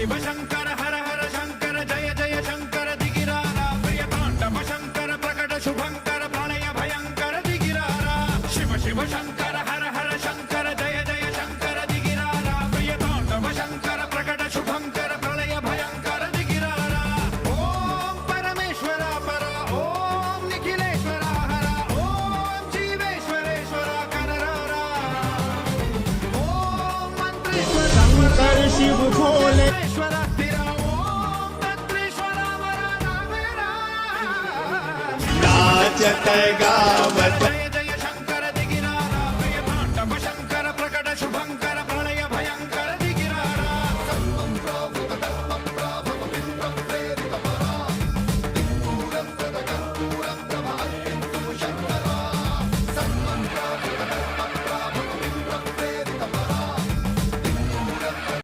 శివ శంకర హర హర శంకర జయ జయ శంకర దిగిరారా ప్రియతాండవ శంకర ప్రకట శుభంకర ప్రళయ భయంకర దిగిరారా శివ శివ శంకర హర హర శంకర జయ జయ శంకర దిగిరారా ప్రియతాండవ శంకర ప్రకట శుభంకర ప్రళయ భయంకర దిగిరారా ఓం పరమేశ్వర పర ఓం నిఖిలేశ్వర హర ఓం జీవేశ్వరేశ్వర కనరారా ఓం మంత్రేశ్వర शंकर शिव भोले ईश्वर स्थिर ओम तत्रेश्वर वरदावेरा नाचत गावत